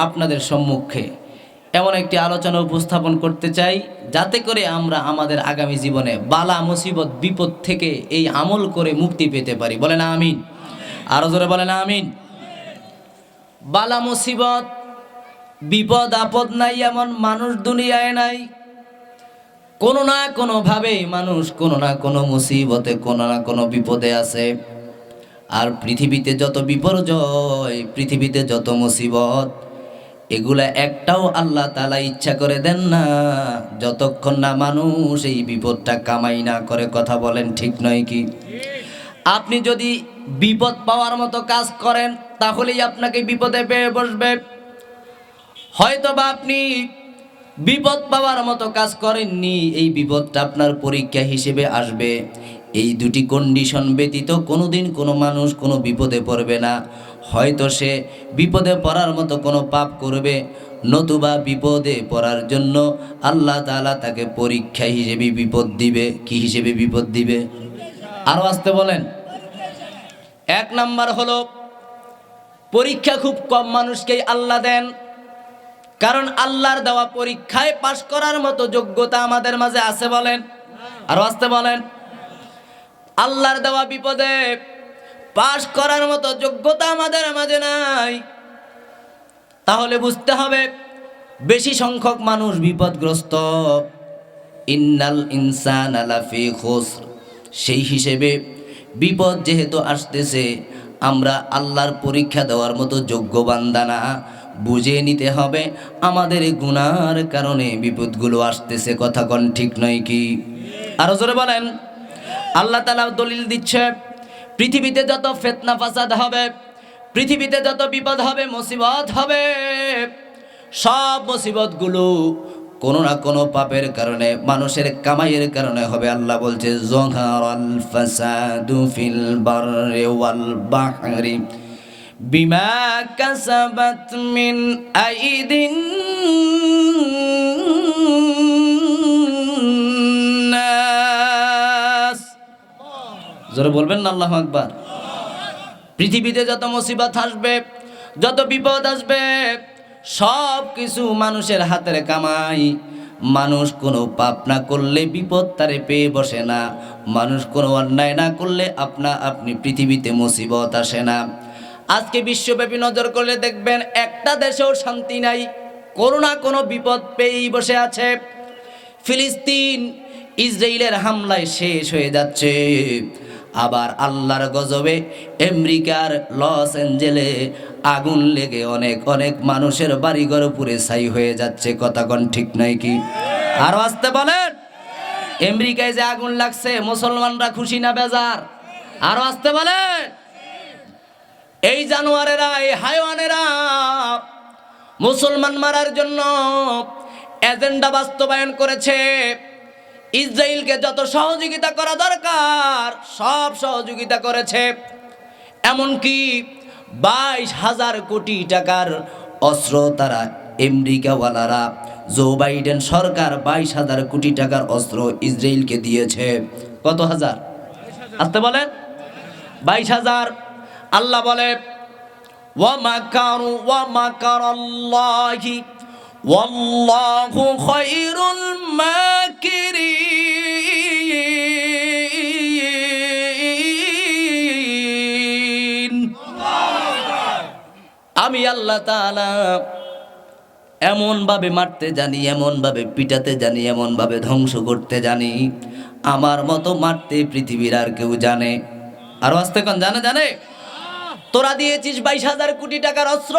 আপনাদের সম্মুখে এমন একটি আলোচনা উপস্থাপন করতে চাই, যাতে করে আমরা আমাদের আগামী জীবনে বালা মুসিবত বিপদ থেকে এই আমল করে মুক্তি পেতে পারি। বলেন আমিন। আরো জোরে বলেন আমিন। বালা মুসিবত বিপদ আপদ নাই এমন মানুষ দুনিয়ায় নাই। কোনো না কোনোভাবে মানুষ কোনো না কোনো মুসিবতে কোনো না কোনো বিপদে আছে। আর পৃথিবীতে যত বিপর্যয়, পৃথিবীতে যত মুসিবত, এগুলা একটাও আল্লাহ তাআলা ইচ্ছা করে দেন না যতক্ষণ না মানুষ এই বিপদটা কামাই না করে। কথা বলেন ঠিক নয় কি? আপনি যদি বিপদ পাওয়ার মতো কাজ করেন তাহলেই আপনাকে বিপদে পেয়ে বসবে। হয়তোবা আপনি বিপদ পাওয়ার মতো কাজ করেননি, এই বিপদটা আপনার পরীক্ষা হিসেবে আসবে। এই দুটি কন্ডিশন ব্যতীত কোনোদিন কোনো মানুষ কোনো বিপদে পড়বে না। হয়তো সে বিপদে পড়ার মতো কোনো পাপ করবে, নতুবা বিপদে পড়ার জন্য আল্লাহ তাআলা তাকে পরীক্ষা হিসেবে বিপদ দিবে। কি হিসেবে বিপদ দিবে? আরো আসতে বলেন। এক নাম্বার হলো, পরীক্ষা খুব কম মানুষকেই আল্লাহ দেন, কারণ আল্লাহর দেওয়া পরীক্ষায় পাশ করার মতো যোগ্যতা আমাদের মাঝে আছে। বলেন আরো আসতে বলেন। আল্লাহর দেওয়া বিপদে পাশ করার মতো যোগ্যতা আমাদের মাঝে নাই। তাহলে বুঝতে হবে বেশি সংখ্যক মানুষ বিপদগ্রস্ত। ইন্নাল ইনসানা লাফি খুসর। সেই হিসেবে বিপদ যেহেতু আসতেছে, আমরা আল্লাহর পরীক্ষা দেওয়ার মতো যোগ্য বান্দা না। বুঝে নিতে হবে আমাদের গুনার কারণে বিপদগুলো আসতেছে। কথা কোন ঠিক নয় কি? আরো জোরে বলেন। আল্লাহ তাআলা দলিল দিচ্ছে, পৃথিবীতে যত ফিতনা ফাসাদ হবে, পৃথিবীতে যত বিপদ হবে, মুসিবত হবে, সব মুসিবতগুলো কোনো না কোনো পাপের কারণে, মানুষের কামাইয়ের কারণে হবে। আল্লাহ বলছে, যহারাল ফাসাদু ফিল বাররি ওয়াল বাহরি বিমা কাসাবাত মিন আইদিন নাস। জোরে বলবেন না আল্লাহু আকবার। পৃথিবীতে যত মুসিবত আসবে, যত বিপদ আসবে, সব কিছু মানুষের হাতের কামাই। মানুষ কোনো পাপ না করলে বিপদ তারে পেয়ে বসে না। মানুষ কোনো অন্যায় না করলে আপনি পৃথিবীতে মুসিবত আসে না। আজকে বিশ্বব্যাপী নজর করলে দেখবেন একটা দেশেও শান্তি নাই, কোনো না কোনো বিপদ পেয়েই বসে আছে। ফিলিস্তিন ইসরায়েলের হামলায় শেষ হয়ে যাচ্ছে। আবার আল্লাহর গজবে আমেরিকার লস অ্যাঞ্জেলে আগুন লেগে অনেক অনেক মানুষের বাড়িঘর পুড়ে ছাই হয়ে যাচ্ছে। কথা কোন ঠিক নয় কি? আরো আসতে বলেন। আমেরিকায় যে আগুন লাগছে, মুসলমানরা খুশি না বেজার? আরো আসতে বলেন। এই জানোয়ারেরা, এই হায়ওয়ানেরা মুসলমান মারার জন্য এজেন্ডা বাস্তবায়ন করেছে। ইসরায়েলকে যত সহযোগিতা করা দরকার সব সহযোগিতা করেছে। এমনকি 22,000 কোটি টাকার অস্ত্র তারা, আমেরিকাওয়ালারা, জো বাইডেন সরকার 22,000 কোটি টাকার অস্ত্র ইসরায়েলকে দিয়েছে। কত হাজার? আসতে বলেন। 22,000। আল্লাহ বলে, ওয়া মাকারু ওয়া মাকারাল্লাহি ওয়াল্লাহু খায়রুল মাকিরিন। আমি আল্লাহ তাআলা এমন ভাবে মারতে জানি, এমন ভাবে পিটাতে জানি, এমন ভাবে ধ্বংস করতে জানি, আমার মতো মারতে পৃথিবীর আর কেউ জানে? আর আসতে কোন জানে? জানে? তোরা দিয়েছিস 22,000 কোটি টাকার অস্ত্র,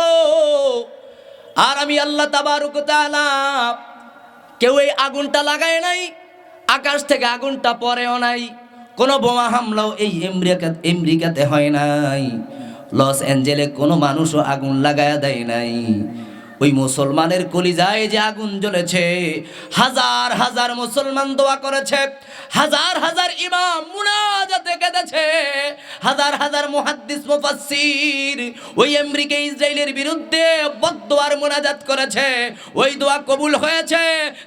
আর আমি আল্লাহ তাবারক ওয়া তাআলা কেউ এই আগুনটা লাগায় নাই, আকাশ থেকে আগুনটা পড়েও নাই, কোনো বোমা হামলাও এই আমেরিকাতে হয় নাই, লস অ্যাঞ্জেলে কোনো মানুষও আগুন লাগায়া দেয় নাই। ওই মুসলমানের কলিজায় যে আগুন জ্বলেছে, হাজার হাজার মুসলমান দোয়া করেছে, হাজার হাজার ইমাম মুনাজাতে কেঁদেছে, হাজার হাজার মুহাদ্দিস মুফাসসির ওই আমেরিকা ইসরায়েলের বিরুদ্ধে বদদোয়ার মুনাজাত করেছে। ওই দোয়া কবুল হয়েছে,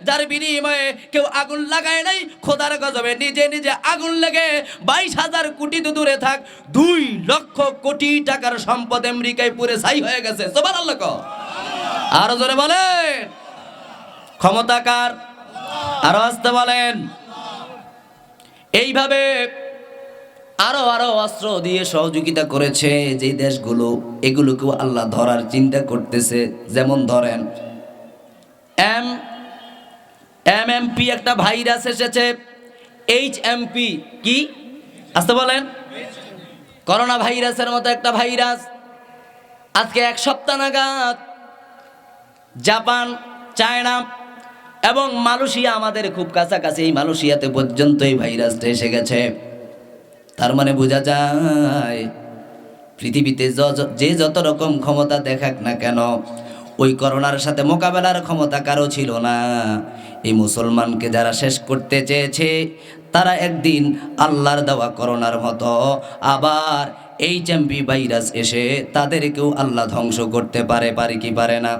যার বিনিময়ে কেউ আগুন লাগায় নাই। খোদার গজবে নিজে নিজে আগুন লেগে 22,000 কোটি তো দূরে থাক, 2 লক্ষ কোটি টাকার সম্পদ আমেরিকায় পুরে ছাই হয়ে গেছে। সুবহানাল্লাহ। আরো জোরে বলেন, ক্ষমতা কার? আরো আসতে বলেন। এইভাবে আরো আরো অস্ত্র দিয়ে সহযোগিতা করেছে যে দেশগুলো, এগুলোকেও আল্লাহ ধরার চিন্তা করতেছে। যেমন ধরেন এমএমপি একটা ভাইরাস এসেছে, এইচএমপি কি আসতে বলেন, করোনা ভাইরাসের মতো একটা ভাইরাস। আজকে এক সপ্তাহ নাগাদ জাপান, চায়না এবং মালয়েশিয়া, আমাদের খুব কাছাকাছি, এই মালয়েশিয়াতে পর্যন্ত এই ভাইরাসটা এসে গেছে। তার মানে বোঝা যায় পৃথিবীতে যে যত রকম ক্ষমতা দেখাক না কেন, ওই করোনার সাথে মোকাবেলার ক্ষমতা কারো ছিল না। এই মুসলমানকে যারা শেষ করতে চেয়েছে, তারা একদিন আল্লাহর দেওয়া করোনার মতো আবার এইচএমভি ভাইরাস এসে তাদেরকেও আল্লাহ ধ্বংস করতে পারে কি পারে না?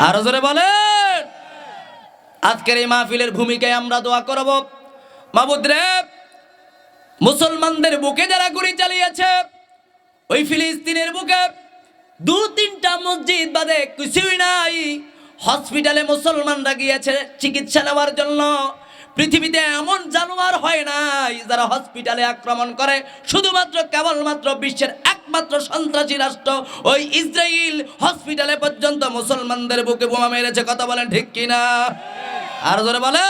আরো জোরে বলেন। আজকের এই মাহফিলের ভূমিকায় আমরা দোয়া করব, মাবুদ রে, মুসলমানদের বুকে যারা গুলি চালিয়েছে, ওই ফিলিস্তিনের বুকে 2-3টা মসজিদ বাদে কিছুই নাই, হসপিটালে মুসলমানরা গিয়েছে চিকিৎসা নেওয়ার জন্য। পৃথিবীতে এমন জানোয়ার হয় নাই যারা হসপিটালে আক্রমণ করে। শুধুমাত্র কেবলমাত্র বিশ্বের একমাত্র সন্ত্রাসী রাষ্ট্র ওই ইসরায়েল হসপিটালে পর্যন্ত মুসলমানদের বুকে বোমা মেরেছে। কথা বলেন ঠিক কিনা? আর জোরে বলে।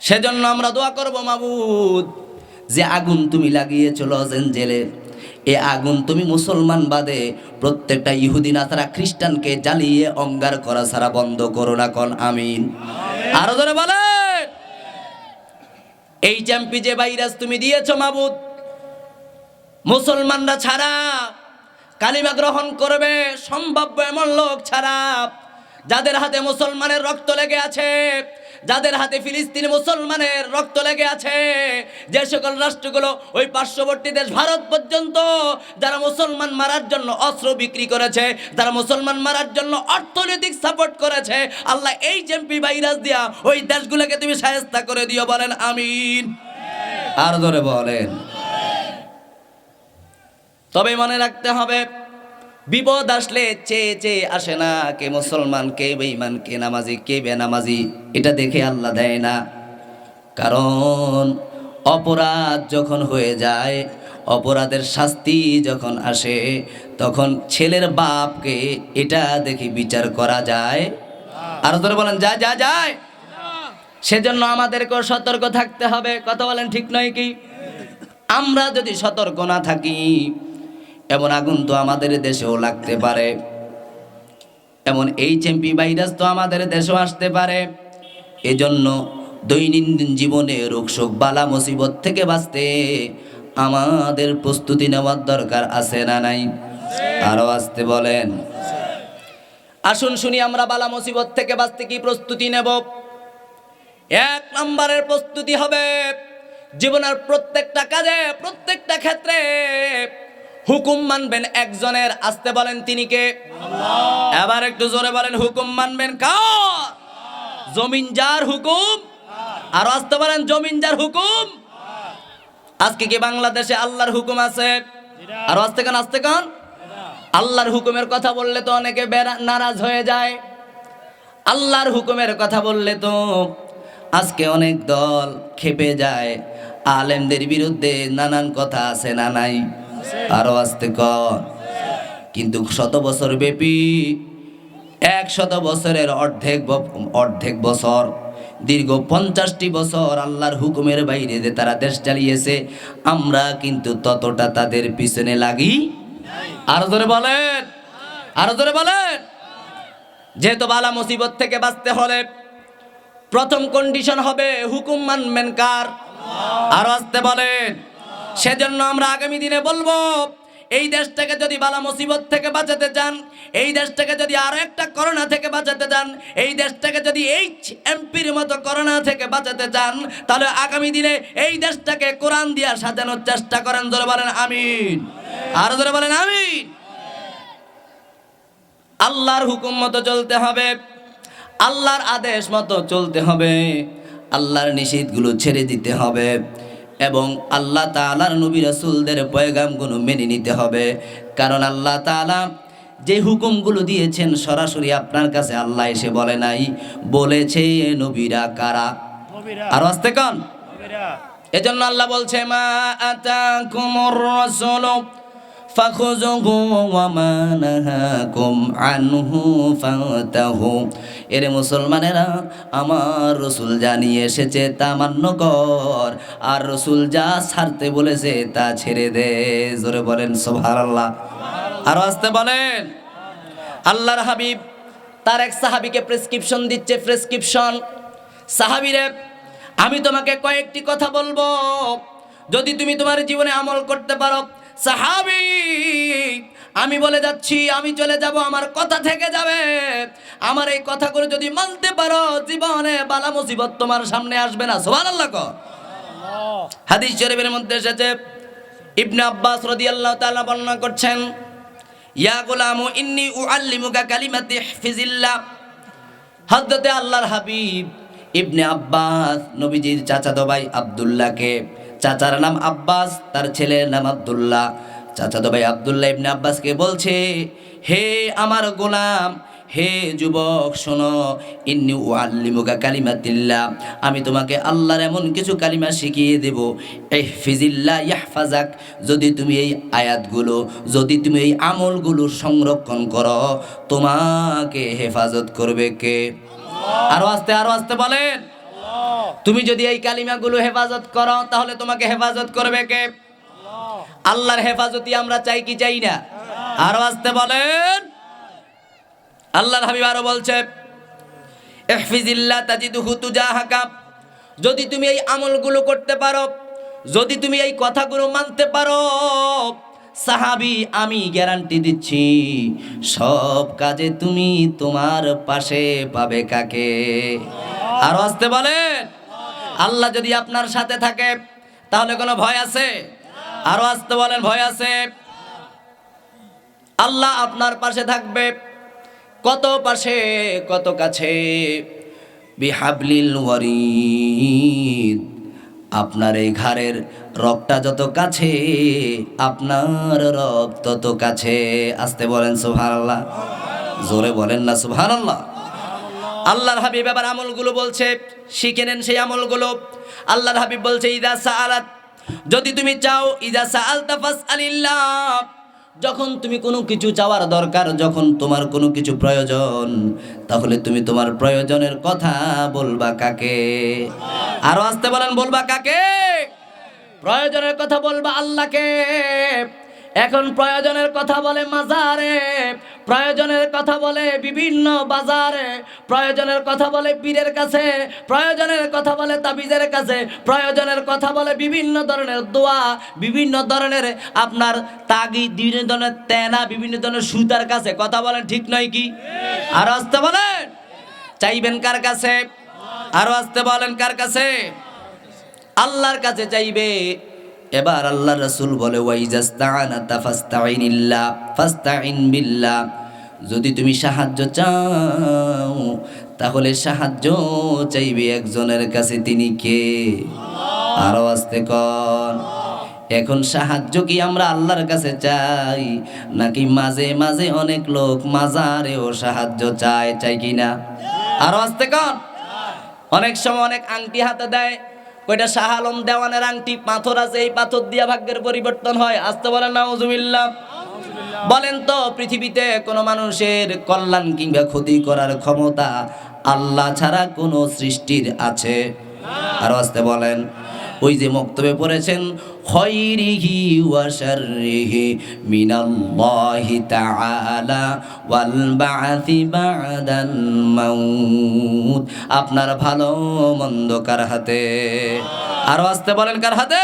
সেজন্য আমরা দোয়া করব, মাবুদ, যে আগুন তুমি লাগিয়েছো লস এঞ্জেলে, এ আগুন তুমি মুসলমান বাদে প্রত্যেকটা ইহুদি নাসারা খ্রিস্টানকে জ্বালিয়ে অঙ্গার করা ছাড়া বন্ধ করো না। কোন আমিন। আরো ধরে বলে, এই চ্যাম্পি যে ভাইরাস তুমি দিয়েছো মাবুদ, মুসলমানরা ছাড়া, কালিমা গ্রহণ করবে সম্ভাব্য এমন লোক ছাড়া, যাদের হাতে মুসলমানের রক্ত লেগে আছে, যাদের হাতে ফিলিস্তিন মুসলমানের রক্ত লেগে আছে, যে সকল রাষ্ট্রগুলো ওই পার্শ্ববর্তী দেশ ভারত পর্যন্ত যারা মুসলমান মারার জন্য অস্ত্র বিক্রি করেছে, যারা মুসলমান মারার জন্য অর্থনৈতিক সাপোর্ট করেছে, আল্লাহ এই চ্যাম্পি ভাইরাস দিয়া ওই দেশগুলোকে তুমি শায়েস্তা করে দিও। বলেন আমিন। আর ধরে বলেন। তবে মনে রাখতে হবে, বিপদ আসলে চেয়ে চেয়ে আসে না। কে মুসলমান, কে বেঈমান, কে নামাজি, কে বেনামাজি, এটা দেখে আল্লাহ দেয় না। কারণ অপরাধ যখন হয়ে যায়, অপরাধের শাস্তি যখন আসে, তখন ছেলের বাপকে এটা দেখে বিচার করা যায়। আর ধরে বলেন যায় যায় যায়। সেজন্য আমাদেরকেও সতর্ক থাকতে হবে। কথা বলেন ঠিক নয় কি? আমরা যদি সতর্ক না থাকি, এমন আগুন তো আমাদের দেশেও লাগতে পারে, এমন এইচএমভি ভাইরাস তো আমাদের দেশেও আসতে পারে। এজন্য দৈনন্দিন জীবনে রোগ শোক বালা মুসিবত থেকে বাঁচতে আমাদের প্রস্তুতি নেওয়ার দরকার আছে না নাই? আরো আসতে বলেন। আসুন শুনি আমরা বালা মুসিবত থেকে বাঁচতে কি প্রস্তুতি নেব। 1 নম্বরের প্রস্তুতি হবে, জীবনের প্রত্যেকটা কাজে, প্রত্যেকটা ক্ষেত্রে হুকুম মানবেন একজনের। আসতে বলেন, তিনি কে? আল্লাহ। এবার একটু জোরে বলেন, হুকুম মানবেন কার? জমিন যার হুকুম। আর আসতে বলেন, জমিন যার হুকুম। আজকে কি বাংলাদেশে আল্লাহর হুকুম আছে? আর আসতে কান, আসতে কান। আল্লাহর হুকুমের কথা বললে তো অনেকে নারাজ হয়ে যায়। আল্লাহর হুকুমের কথা বললে তো আজকে অনেক দল খেপে যায়। আলেমদের বিরুদ্ধে নানান কথা আছে না নাই? আরো আসতে কর। কিন্তু 100 বছর ব্যাপী, 100 বছরের অর্ধেক বছর, দীর্ঘ 50টি বছর আল্লাহর হুকুমের বাইরে যে তারা দেশ চালিয়েছে, আমরা কিন্তু ততটা তাদের পিছনে লাগি। আরো জোরে বলেন, আরো জোরে বলেন। যেহেতু বালা মুসিবত থেকে বাঁচতে হলে প্রথম কন্ডিশন হবে হুকুম মানবেন কার? আরো আসতে বলেন। সেজন্য আমরা আগামী দিনে বলবো, এই দেশটাকে যদি বালা মুসিবত থেকে বাঁচাতে চান, এই দেশটাকে যদি আরো একটা করোনা থেকে বাঁচাতে চান, এই দেশটাকে যদি এইচএমপির মতো করোনা থেকে বাঁচাতে চান, তাহলে আগামী দিনে এই দেশটাকে কোরআন দিয়া সাজানোর চেষ্টা করেন। জোরে বলেন আমিন। আরো জোরে বলেন আমিন। আল্লাহর হুকুম মতো চলতে হবে, আল্লাহর আদেশ মতো চলতে হবে, আল্লাহর নিষেধগুলো ছেড়ে দিতে হবে এবং আল্লাহ তাআলার নবী রাসূলদের পয়গামগুলো মেনে নিতে হবে। কারণ আল্লাহ তাআলা যে হুকুমগুলো দিয়েছেন সরাসরি আপনার কাছে আল্লাহ এসে বলে নাই, বলেছে নবীরা। কারা? আর আস্তে কান। এজন্য আল্লাহ বলছে মা আতাকুমুর রাসূলু ফাখুযুহু ওয়া মা নাহাকুম আনহু ফান্তাহু। এরে মুসলমানেরা, আমার রাসূল জানিয়ে এসেছে তা মান্য কর, আর রাসূল যা ছাড়তে বলেছে তা ছেড়ে দে। জোরে বলেন সুবহানাল্লাহ। আর আস্তে বলেন। আল্লাহর হাবিব তার এক সাহাবীকে প্রেসক্রিপশন দিচ্ছে। প্রেসক্রিপশন, সাহাবীরে আমি তোমাকে কয়েকটি কথা বলবো, যদি তুমি তোমার জীবনে আমল করতে পারো। সাহাবী, আমি বলে যাচ্ছি, আমি চলে যাব, আমার কথা থেকে যাবে। আমার এই কথাগুলো যদি মানতে পারো, জীবনে বালা মুসিবত তোমার সামনে আসবে না। সুবহানাল্লাহ। হাদিস শরীফের মধ্যে এসেছে, ইবনে আব্বাস রাদিয়াল্লাহু তাআলা বর্ণনা করছেন, ইয়া গোলামু ইন্নী উআল্লিমুকা কালিমাতি ইহফিজিল্লাহ। হযরতে আল্লাহর হাবিব ইবনে আব্বাস নবীজির চাচাতো ভাই আব্দুল্লাহকে, চাচার নাম আব্বাস, তার ছেলের নাম আব্দুল্লাহ, চাচাতো ভাই আব্দুল্লাহ ইবনে আব্বাসকে বলছে, হে আমার গোলাম, হে যুবক শোনো, ইন্নী উআল্লিমুকা কালিমাতিল্লাহ, আমি তোমাকে আল্লাহর এমন কিছু কালিমা শিখিয়ে দেব। ইহফিজিল্লাহ ইয়াহফাজাক, যদি তুমি এই আয়াতগুলো, যদি তুমি এই আমলগুলো সংরক্ষণ করো, তোমাকে হেফাজত করবে কে? আরো আস্তে বলেন। তুমি যদি এই কালিমাগুলো হেফাজত করো, তাহলে তোমাকে হেফাজত করবে কে? আল্লাহর হেফাজতি আমরা চাই কি চাই না? আরো আস্তে বলেন। আল্লাহর হাবিব আরো বলছে, ইহফিজিল্লাহ তাজিদুহু তুজাহাকা, যদি তুমি এই আমলগুলো করতে পারো, যদি তুমি এই কথাগুলো মানতে পারো, সাহাবী আমি গ্যারান্টি দিচ্ছি সব কাজে তুমি তোমার পাশে পাবে কাকে? আরো আস্তে বলেন। আল্লাহ যদি আপনার সাথে থাকে তাহলে কোনো ভয় আছে? আরো আস্তে বলেন, ভয় আছে? আল্লাহ আপনার পাশে থাকবে। কত পাশে, কত কাছে। বিহাবলিল ওয়ারিদ, আপনার এই ঘাড়ের রগটা যত কাছে, আপনার রব তত কাছে। আস্তে বলেন সুবহানাল্লাহ, জোরে বলেন না সুবহানাল্লাহ। আল্লাহর হাবিব এবার আমলগুলো বলছে, শিখে নেন সেই আমলগুলো। আল্লাহর হাবিব বলছে, ইদা সাআলাত, যদি তুমি চাও, ইদা সাআলতা ফাসআলিল্লাহ, যখন তুমি কোনো কিছু চাওয়ার দরকার, যখন তোমার কোনো কিছু প্রয়োজন, তাহলে তুমি তোমার প্রয়োজনের কথা বলবা কাকে? আরো আস্তে বলেন, বলবা কাকে? প্রয়োজনের কথা বলবা আল্লাহকে। এখন প্রয়োজনের কথা বলে মাজারে, প্রয়োজনের কথা বলে বিভিন্ন বাজারে, প্রয়োজনের কথা বলে পীরের কাছে, প্রয়োজনের কথা বলে তাবিজের কাছে, প্রয়োজনের কথা বলে বিভিন্ন ধরনের দোয়া, বিভিন্ন ধরনের আপনার তাগিদ, বিভিন্ন ধরনের তেনা, বিভিন্ন ধরনের সুতার কাছে। কথা বলেন, ঠিক নয় কি? আরো আস্তে বলেন। চাইবেন কার কাছে? আরো আস্তে বলেন, কার কাছে? আল্লাহর কাছে চাইবে। এবার আল্লাহর রাসূল বলে, ওয়াইজাস্তাআনাতা ফাস্তাইন বিল্লাহ, যদি তুমি সাহায্য চাও তাহলে সাহায্য চাইবে একজনের কাছে। তিনি কে? আরো আস্তে কন। এখন সাহায্য কি আমরা আল্লাহর কাছে চাই, নাকি মাঝে মাঝে অনেক লোক মাজারেও সাহায্য চায়? চাই কি না? আরো আস্তে কন। অনেক সময় অনেক আংটি হাতে দেয়, ওইটা শাহ আলম দেওয়ানের আংটি, পাথর আছে, এই পাথর দিয়া ভাগ্যের পরিবর্তন হয়। আসতে বলেন নাউজুবিল্লাহ। বলেন তো, পৃথিবীতে কোনো মানুষের কল্যাণ কিংবা ক্ষতি করার ক্ষমতা আল্লাহ ছাড়া কোনো সৃষ্টির আছে? আরো আসতে বলেন। ওই যে মক্তবে পড়েছেন, খায়রিহি ওয়া শাররিহি মিনাল্লাহি তাআলা ওয়াল বা'থি বা'দাল মাউত, আপনার ভালো মন্দ কার হাতে? আরো আসতে বলেন, কার হাতে?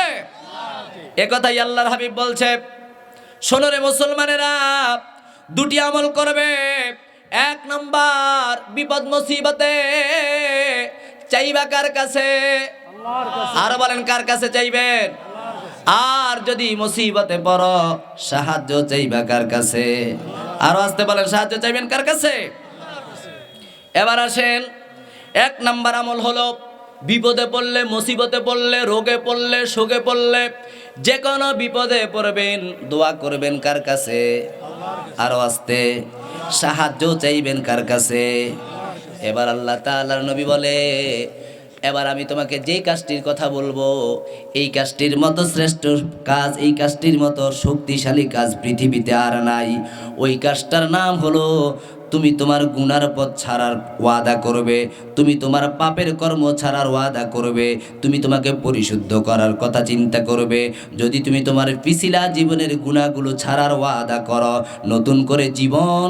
এ কথাই আল্লাহর হাবিব বলছে। শোনো রে মুসলমানেরা, দুটি আমল করবে। এক নাম্বার, বিপদ মুসিবতে চাইবা কার কাছে? আরো বলেন, কার কাছে চাইবেন? আর যদি মুসিবতে পড়ো, সাহায্য চাইবা কার কাছে? আরো আসতে বলেন, সাহায্য চাইবেন কার কাছে? এবার আসেন, এক নাম্বার আমল হলো, বিপদে পড়লে, মুসিবতে পড়লে, রোগে পড়লে, শোকে পড়লে, যে কোনো বিপদে পড়বেন, দোয়া করবেন কার কাছে? আরো আস্তে, সাহায্য চাইবেন কার কাছে? এবার আল্লাহ তাআলার নবী বলে, এবার আমি তোমাকে যেই কাজটির কথা বলবো, এই কাজটির মতো শ্রেষ্ঠ কাজ, এই কাজটির মতো শক্তিশালী কাজ পৃথিবীতে আর নাই। ওই কাজটার নাম হলো, তুমি তোমার গুনার পথ ছাড়ার ওয়াদা করবে, তুমি তোমার পাপের কর্ম ছাড়ার ওয়াদা করবে, তুমি তোমাকে পরিশুদ্ধ করার কথা চিন্তা করবে। যদি তুমি তোমার পিছিলা জীবনের গুনাহগুলো ছাড়ার ওয়াদা করো, নতুন করে জীবন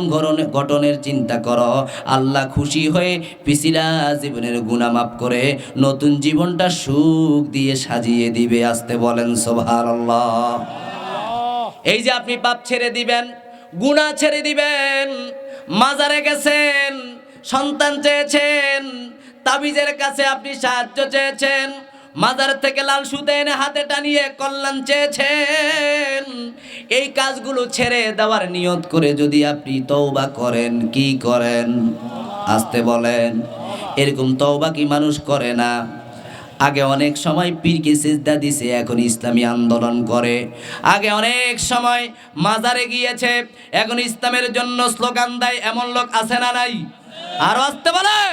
গঠনের চিন্তা করো, আল্লাহ খুশি হয়ে পিছিলা জীবনের গুনাহ মাফ করে নতুন জীবনটা সুখ দিয়ে সাজিয়ে দিবে। আসতে বলেন সুবহানাল্লাহ। এই যে আপনি পাপ ছেড়ে দিবেন, গুনাহ ছেড়ে দিবেন, মাজারে গেছেন, সন্তান চেয়েছেন, তাবিজের কাছে আপনি সাহায্য চেয়েছেন, মাজার থেকে লাল সুতা এনে হাতে টানিয়ে কল্যাণ চেয়েছেন, এই কাজগুলো ছেড়ে দেওয়ার নিয়ত করে যদি আপনি তওবা করেন, কি করেন? আসতে বলেন। এরকম তওবা কি মানুষ করে না? আগে অনেক সময় পীরকে সিজদা দিছে, এখন ইসলামী আন্দোলন করে। আগে অনেক সময় মাজারে গিয়েছে, এখন ইসলামের জন্য স্লোগান দেয়। এমন লোক আছে না নাই? আর আসতে বলেন।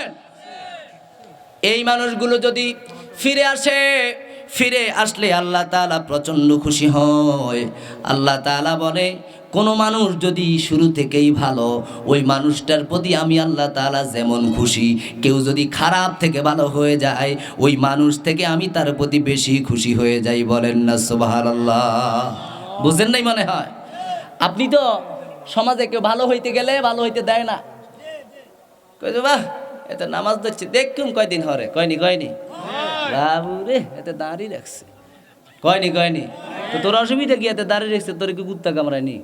এই মানুষগুলো যদি ফিরে আসে, ফিরে আসলে আল্লাহ তাআলা প্রচণ্ড খুশি হয়। আল্লাহ তাআলা বলে, কোনো মানুষ যদি শুরু থেকেই ভালো, ওই মানুষটার প্রতি আমি আল্লাহ তাআলা যেমন খুশি, কেউ যদি খারাপ থেকে ভালো হয়ে যায়, ওই মানুষ থেকে আমি তার প্রতি বেশি খুশি হয়ে যাই। বলেন না সুবহানাল্লাহ? বুঝেন নাই মনে হয়? আপনি তো সমাজে কেউ ভালো হইতে গেলে ভালো হইতে দেয় না, কইছে বাহ এত নামাজ দেখছি, দেখুন কয়দিন হরে, কয়নি বাবু রে এতে দাঁড়ি রাখছে, কয়নি তো তোর অসুবিধা কি? এতে দাঁড়িয়ে রাখছে, তোর কি কুত্তা কামড়ায়নি?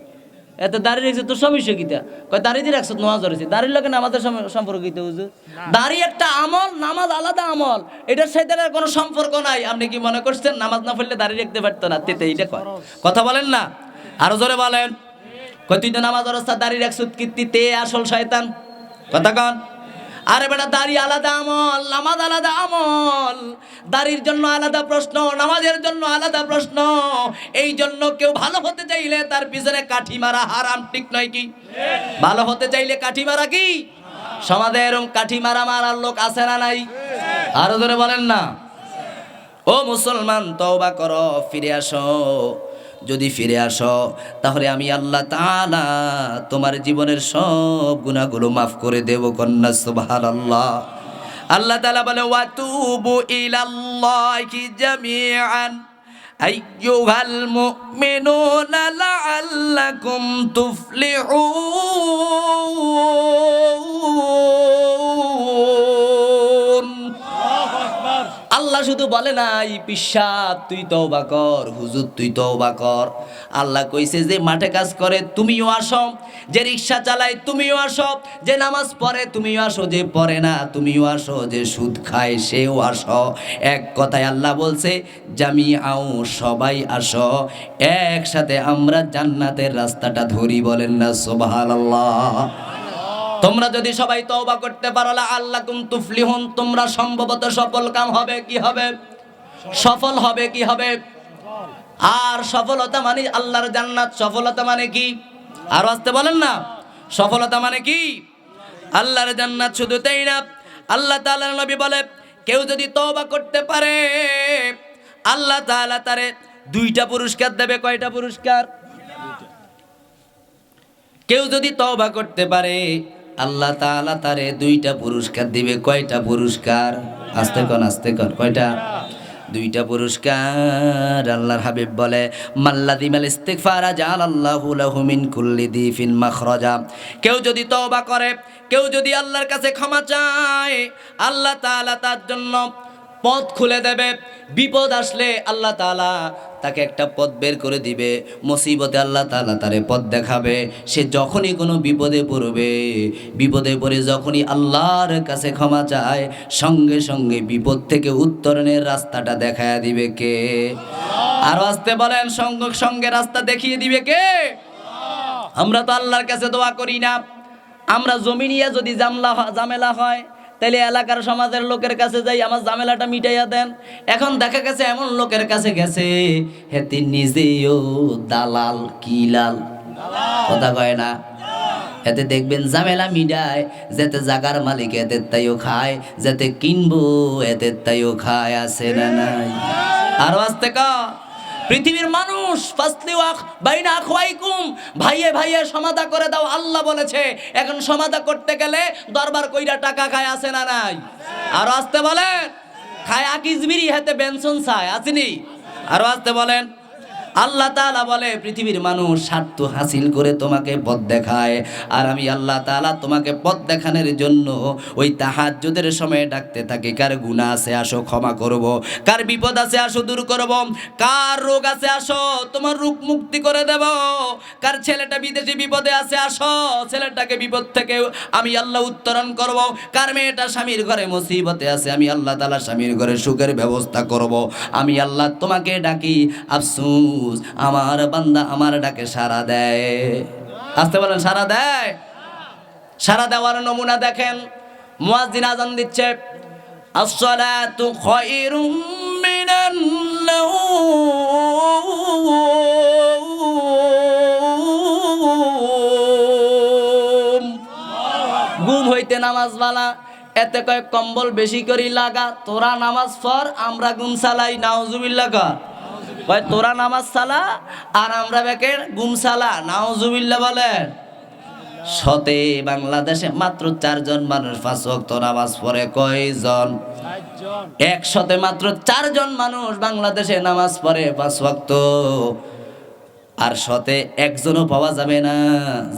এত দাঁড়িয়ে রাখছে, তোর সমস্যা কিটা? কয় দাঁড়িয়ে দিয়ে রাখছো, নামাজ ধরেছে। দাঁড়িয়ে লাগে না আমাদের সম্পর্ক কিতে? হুজুর, দাঁড়িয়ে একটা আমল, নামাজ আলাদা আমল, এটার সাথে কোনো সম্পর্ক নাই। আপনি কি মনে করছেন নামাজ না পড়লে দাঁড়িয়ে রাখতে পারতো না? তেতে এইটা কয়, কথা বলেন না, আরো জোরে বলেন। কয় তুই তো নামাজ অবস্থা দাঁড়িয়ে রাখছো, কীর্তিতে আসল শয়তান, কথা কন। আরে বেটা, দাড়ি আলাদা আমল, নামাজ আলাদা আমল। দাড়ির জন্য আলাদা প্রশ্ন, নামাজের জন্য আলাদা প্রশ্ন। এই জন্য কেউ ভালো হতে চাইলে তার পিছনে কাঠি মারা হারাম, ঠিক নয় কি? ভালো হতে চাইলে কাঠি মারা কি? সমাজে এরকম কাঠি মারার লোক আছে না নাই? আরো ধরে বলেন না। ও মুসলমান, তওবা করো, ফিরে আসো। যদি ফিরে আসো, তাহলে আমি আল্লাহ তাআলা তোমার জীবনের সব গুনাহগুলো মাফ করে দেব। কন্যা সুবহানাল্লাহ। আল্লাহ তাআলা বলে, ওয়াতুবু ইলাল্লাহি জামিআন আইয়ুহাল মুমিনুনা লাআল্লাকুম তুফলিহুন। আল্লাহ শুধু বলে নাই পিশাব তুই তওবা কর, হুজুর তুই তওবা কর। আল্লাহ কইছে যে মাঠে কাজ করে তুমিও আসো, যে রিকশা চালায় তুমিও আসো, যে নামাজ পড়ে তুমিও আসো, যে পড়ে না তুমিও আসো, যে সুদ খায় সেও আসো। এক কথায় আল্লাহ বলছে জামিআও, সবাই আসো, একসাথে আমরা জান্নাতের রাস্তাটা ধরি। বলেন না সুবহানাল্লাহ। তোমরা যদি সবাই তওবা করতে পারো, লাআল্লাকুম তুফলিহুন, তোমরা সম্ভবত সফল কাম হবে। কি হবে? সফল হবে। কি হবে? আর সফলতা মানে আল্লাহর জান্নাত। সফলতা মানে কি? আর আসতে বলেন না, সফলতা মানে কি? আল্লাহর জান্নাত। শুধু তাই না, আল্লাহ তাআলার নবী বলে, কেউ যদি তওবা করতে পারে, আল্লাহ তাআলা তারে 2টা পুরস্কার দেবে। কয়টা পুরস্কার? কেউ যদি তওবা করতে পারে, আল্লাহ তাআলা তারে 2টা পুরস্কার দিবে। কয়টা পুরস্কার? আস্তে কন, কয়টা? 2টা পুরস্কার। আল্লাহর হাবিব বলে, মাল্লাযিমাল ইস্তিগফারা জাআলাল্লাহু লাহু মিন কুল্লি দিফিন মাখরাজা। কেউ যদি তওবা করে, কেউ যদি আল্লাহর কাছে ক্ষমা চায়, আল্লাহ তাআলা তার জন্য পথ খুলে দেবে। বিপদ আসলে আল্লাহ তাআলা তাকে একটা পথ বের করে দিবে। মুসিবতে আল্লাহ তাআলা তারে পথ দেখাবে। সে যখনই কোনো বিপদে পড়বে, বিপদে পড়ে যখনই আল্লাহর কাছে ক্ষমা চায়, সঙ্গে সঙ্গে বিপদ থেকে উত্তরণের রাস্তাটা দেখায় দিবে কে? আর আসতে বলেন, সঙ্গে সঙ্গে রাস্তা দেখিয়ে দিবে কে? আমরা তো আল্লাহর কাছে দোয়া করি না। আমরা জমি নিয়ে যদি ঝামেলা হয়, তাহলে এলাকার সমাজের লোকের কাছে যাই, আমার ঝামেলাটা মিটাইয়া দেন। এখন দেখা গেছে এমন লোকের কাছে গেছে, হেতি নিজেও দালাল, কিলাল, কথা কয় না। এতে দেখবেন ঝামেলা মিডায়, যেতে জাগার মালিক এদের তাইও খায়, যেতে কিনবো এদের তাইও খায়, আছে না নাই? আরো আসতে কা পৃথিবীর মানুষ বাইনা আখওয়াইকুম, ভাইয়ে ভাইয়ে সমাধা করে দাও আল্লাহ বলেছে। এখন সমাধা করতে গেলে দরবার কইরা টাকা খায়, আছে না নাই? আরো আসতে বলেন, খায় আকিজবিরি হাতে বেনসন চায়, আসেনি? আরো আসতে বলেন। আল্লাহ তাআলা বলে পৃথিবীর মানুষ স্বার্থ হাসিল করে তোমাকে পথ দেখায়, আর আমি আল্লাহ তাআলা তোমাকে পথ দেখানোর জন্য ওই তাহাজ্জুদের সময় ডাকতে থাকি। কার গুনাহ আছে আসো ক্ষমা করব, কার বিপদ আছে আসো দূর করব, কার রোগ আছে আসো তোমার রোগ মুক্তি করে দেব, কার ছেলেটা বিদেশে বিপদে আছে আসো ছেলেটাকে বিপদ থেকে আমি আল্লাহ উত্তরণ করব, কার মেয়েটা স্বামীর ঘরে মুসিবতে আছে আমি আল্লাহ তাআলা স্বামীর ঘরে সুখের ব্যবস্থা করব। আমি আল্লাহ তোমাকে ডাকি, আফসোস আমার বান্দা আমার ডাকে সাড়া দেয়। আসতে বলেন সাড়া দেয়। সাড়া দেওয়ার নমুনা দেখেন, মুয়াজ্জিন আযান দিচ্ছে, আসসালাতু খায়রুম মিনান নাওম। ঘুম হইতে নামাজ বালা, এতে কয় কম্বল বেশি করি লাগা, তোরা নামাজ পড় আমরা ঘুম চালাই, নাউজুবিল্লাহ কর। ভাই তোরা নামাজ সালা আর আমরা বেকে ঘুম সালা, নাউজুবিল্লাহ বলেন। শতে বাংলাদেশে মাত্র 4 জন মানুষ 5 ওয়াক্ত নামাজ পড়ে। কয়জন? 100তে মাত্র 4 জন মানুষ বাংলাদেশে নামাজ পড়ে 5 ওয়াক্ত। আর শতে একজনও পাওয়া যাবে না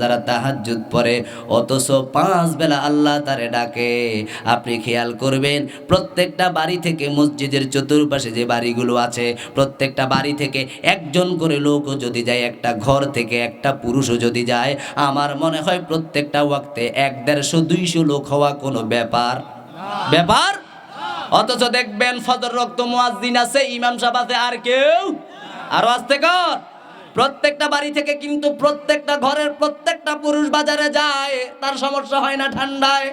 যারা তাহাজ্জুদ পড়ে, অথচ 5 বেলা আল্লাহ তারে ডাকে। আপনি খেয়াল করবেন, প্রত্যেকটা বাড়ি থেকে মসজিদের চতুর্পাশে যে বাড়িগুলো আছে, প্রত্যেকটা বাড়ি থেকে একজন করে লোকও যদি যায়, একটা ঘর থেকে একটা পুরুষও যদি যায়, আমার মনে হয় প্রত্যেকটা ওয়াক্তে 150-200 লোক হওয়া কোনো ব্যাপার ব্যাপার অথচ দেখবেন ফজর রক্ত মুয়াজ্জিন আছে, ইমাম সাহেব আছে, আর কেউ। আরো আস্তে কর। প্রত্যেকটা বাড়ি থেকে কিন্তু প্রত্যেকটা ঘরের প্রত্যেকটা পুরুষ বাজারে যায়, তার সমস্যা হয় না ঠান্ডায়।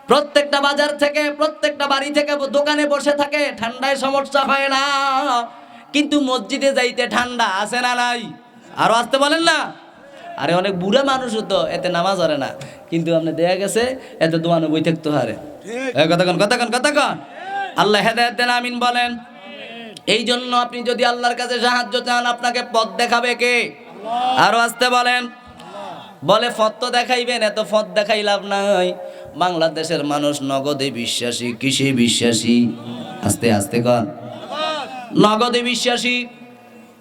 প্রত্যেকটা বাজার থেকে প্রত্যেকটা বাড়ি থেকে দোকানে বসে থাকে, ঠান্ডায় সমস্যা হয় না। কিন্তু মসজিদে যাইতে ঠান্ডা, আছে না নাই? আরো আসতে বলেন না। আরে অনেক বুড়া মানুষও তো এতে নামাজ ধরে না, কিন্তু আপনি দেখা গেছে এতে দোয়ানো বই থাকতে হারে। কতক্ষণ আল্লাহ হেদায়েত দেন, আমিন বলেন। এই জন্য আপনি যদি আল্লাহর কাছে সাহায্য চান, আপনাকে পথ দেখাবে কে? আরো আসতে বলেন। বলে পথ তো দেখাইবেন, এত পথ দেখাই লাভ নাই। বাংলাদেশের মানুষ নগদে বিশ্বাসী। কিসে বিশ্বাসী? আস্তে আস্তে কর। নগদে বিশ্বাসী।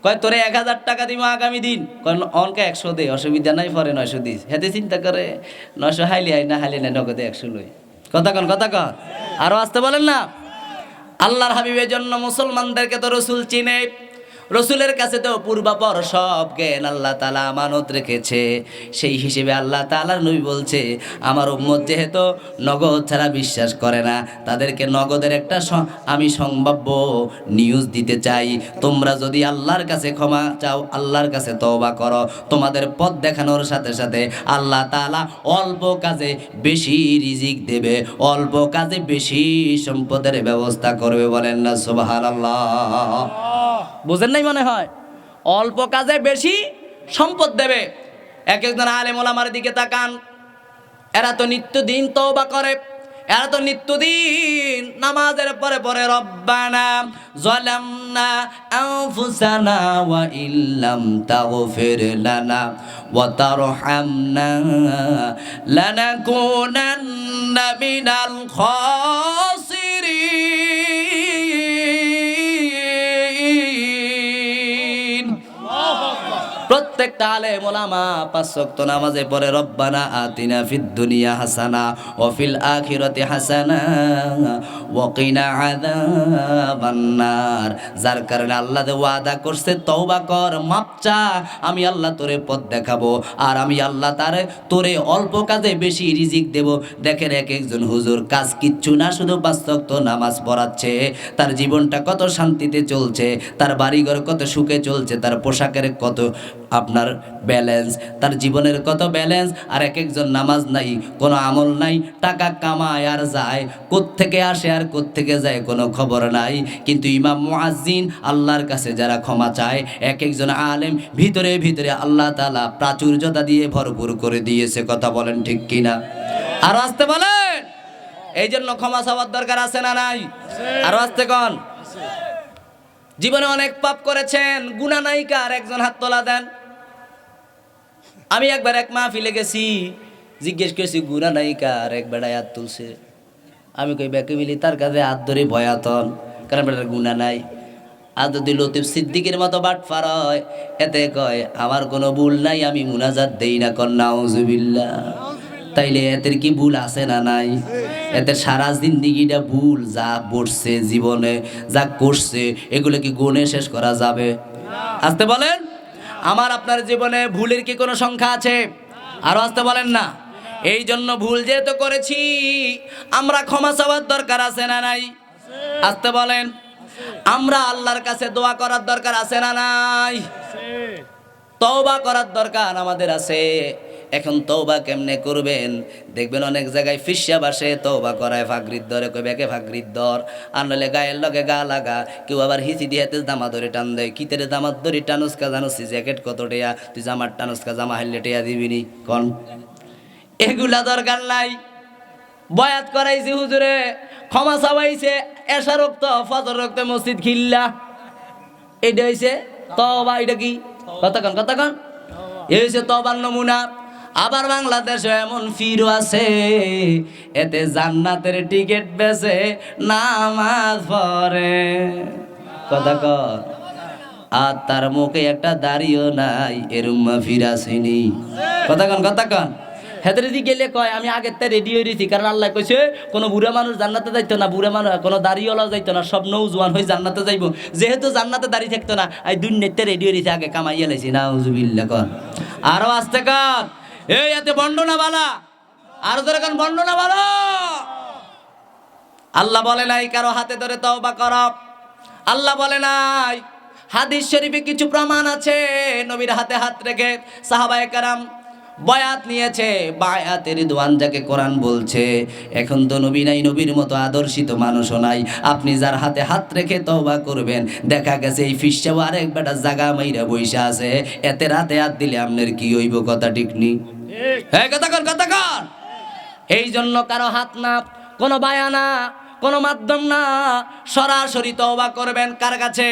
কয় তোরে 1000 টাকা দিব আগামী দিন, কয় অনকে 100 দে, অসুবিধা নাই, পরে 900 দিস। হেতে চিন্তা করে 900 হাইলি আই না হাইলি না, নগদে 100 লই। কথা কন। আরো আসতে বলেন না। আল্লাহর হাবিবের জন্য মুসলমানদেরকে তো রসুল চিনে, রসুলের কাছে তো পূর্বাপর সব জ্ঞান আল্লাহ তাআলা আমানত রেখেছে। সেই হিসেবে আল্লাহ তাআলার নবী বলছে, আমার উম্মত যেহেতু নগদ ছাড়া বিশ্বাস করে না, তাদেরকে নগদের একটা আমি সম্ভাব্য নিউজ দিতে চাই। তোমরা যদি আল্লাহর কাছে ক্ষমা চাও, আল্লাহর কাছে তওবা করো, তোমাদের পথ দেখানোর সাথে সাথে আল্লাহ তাআলা অল্প কাজে বেশি রিজিক দেবে, অল্প কাজে বেশি সম্পদের ব্যবস্থা করবে। বলেন না সুবহানাল্লাহ। বুঝেন নাই মনে হয়? অল্প কাজে বেশি সম্পদ দেবে। একজন আলেম ওলামার দিকে তাকান, এরা তো নিত্যদিন তওবা করে, এরা তো নিত্যদিন নামাজের পরে পরে রব্বানা যালামনা আনফুসানা ওয়া ইল্লাম তাগফির লানা ওয়া তারহামনা লানাকুনান্না মিনাল খাসিরিন। প্রত্যেকটা আলেম ওলামা 5 ওয়াক্ত নামাজে পড়ে রব্বানা আতিনা ফিদ দুনিয়া হাসানা ওয়া ফিল আখিরাতি হাসানা ওয়া কিনা আযাবান নার। যার কারণে আল্লাহ যে ওয়াদা করছে, তওবা কর, মাপ চা, আমি আল্লাহ তোরে পথ দেখাবো, আর আমি আল্লাহ তোরে অল্প কাজে বেশি রিজিক দেব। দেখেন এক একজন হুজুর কাজ কিচ্ছু না, শুধু 5 ওয়াক্ত নামাজ পড়াচ্ছে, তার জীবনটা কত শান্তিতে চলছে, তার বাড়িঘর কত সুখে চলছে, তার পোশাকের কত আপনি আপনার ব্যালেন্স, তার জীবনের কত ব্যালেন্স। আর এক একজন নামাজ নাই, কোনো আমল নাই, টাকা কামায় আর যায়, কোত্থেকে আসে আর কোত্থেকে যায় কোনো খবর নাই। কিন্তু ইমাম মুয়াজ্জিন আল্লাহর কাছে যারা ক্ষমা চায়, এক একজন আলেম ভিতরে ভিতরে আল্লাহ তাআলা প্রাচুর্যতা দিয়ে ভরপুর করে দিয়েছে। কথা বলেন ঠিক কিনা? আর আসতে বলেন। এই জন্য ক্ষমা চাওয়ার দরকার আছে না নাই? আর আসতে কন। জীবনে অনেক পাপ করেছেন, গুনাহ নাই কার? একজন হাত তোলা দেন। আমি একবার এক মাহফিলে গেছি, জিজ্ঞেস করেছি গুনাহ নাই কার? এক বেড়ায় হাত তুলছে। আমি কই ব্যাকে মিলি তার কাছে হাত ধরে ভয়াতন, কারণ বেটার গুনাহ নাই। আর যদি লতিফ সিদ্দিকের মতো বাটফার হয়, এতে কয় আমার কোনো ভুল নাই, আমি মুনাজাত দেই না, কন নাউজুবিল্লাহ। তাইলে এদের কি ভুল আছে না নাই? এদের সারা জিন্দিগিটা ভুল, যা বসছে জীবনে, যা করছে, এগুলো কি গুণে শেষ করা যাবে? আসতে বলেন। আমার আপনার জীবনে ভুলের কি কোনো সংখ্যা আছে? আরো আসতে বলেন না। এই জন্য ভুল যেহেতু করেছি, আমরা ক্ষমা চাওয়ার দরকার আছে না নাই? আসতে বলেন। আমরা আল্লাহর কাছে দোয়া করার দরকার আছে না নাই? তওবা করার দরকার আমাদের আছে। এখন তওবা কেমনে করবেন? দেখবেন অনেক জায়গায় ফিসা বাসে তওবা করায়, ফাগরিদ ধরে কই বেকে ফাগরিদ ধর, আর নইলে গায়ের লগে গা লাগা। কেউ আবার হিচি দিয়ে হাতে জামা ধরে টান দেয়। কিতেরে জামাত ধরে টানুসকা জানুসি জ্যাকেট কত টেয়া, তুই জামার টানুসকা জামা হাইলে টেয়া দিবিনি কন? এগুলা দরকার নাই। বয়াত করাইছে হুজুরে, ক্ষমা চাওয়াইছে, এশা রক্ত ফজর রক্ত মসজিদ খিল্লা, এটা হইছে তওবা। এটা কি? কথা কন। এই হইছে তওবার নমুনা। আবার বাংলাদেশে এমন ফিরো আছে, এতে জান্নাতের টিকিট বেচে, নামাজ পড়ে। কথা কন। আর তার মুখে একটা দাড়িও নাই, এরুম্মা ফিরাসিনি। কথা কন। হেদের দিকে গেলে কয় আমি আগের তে রেডি হয়ে রয়েছি, কারণ আল্লাহ কইছে কোনো বুড়া মানুষ জান্নাতে যাইতো না, বুড়া মানুষ কোনো দাড়িওয়ালা যাইতো না, সব নৌজওয়ান হয়ে জান্নাতে যাইব। যেহেতু জান্নাতে দাড়ি থাকতো না, এই দুনিয়াতে রেডি হয়ে রয়েছে, আগে কামাইয়া লাইছি। নাউজুবিল্লাহ কর। আরো আসতে কর। এই এতে বন্ডনা বালা, আরো ধরে কন বন্ডনা বালা। আল্লাহ বলে নাই কারো হাতে ধরে তওবা কর, আল্লাহ বলে নাই। হাদিস শরীফে কিছু প্রমাণ আছে, নবীর হাতে হাত রেখে সাহাবায়ে কেরাম বয়াত নিয়েছে, বায়াতে রিদওয়ান যাকে কোরআন বলছে। এখন তো নবী নাই, নবীর মতো আদর্শিত মানুষও নাই। আপনি যার হাতে হাত রেখে তওবা করবেন, দেখা গেছে এই ফিসটাও আরেক বেটা জাগা মাইরা বইসা আছে, এতে রাতে হাত দিলে আপনার কি হইব? কথা ঠিক নি? হ্যাঁ, কথা কর। এই জন্য কারো হাত না, কোনো বায়ানা, কোনো মাধ্যম না, সরাসরি তওবা করবেন কার কাছে?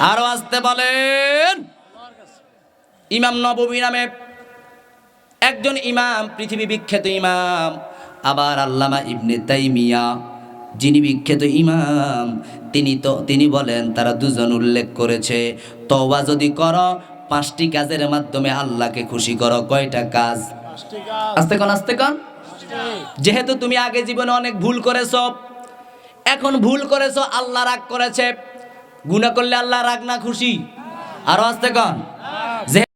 আরো আসতে বলেন। ইমাম নববী নামে একজন ইমাম, পৃথিবী বিখ্যাত ইমাম, আবার আল্লামা ইবনে তাইমিয়া যিনি বিখ্যাত ইমাম, তিনি বলেন, তারা দুজন উল্লেখ করেছে, তওবা যদি করো 5টি কাজের মাধ্যমে আল্লাহকে খুশি করো। কয়টা কাজ? আস্তে কন। যেহেতু তুমি আগে জীবনে অনেক ভুল করেছো, এখন ভুল করেছো, আল্লাহ রাগ করেছে। গুনাহ করলে আল্লাহ রাগ না খুশি? আরো আস্তে কন।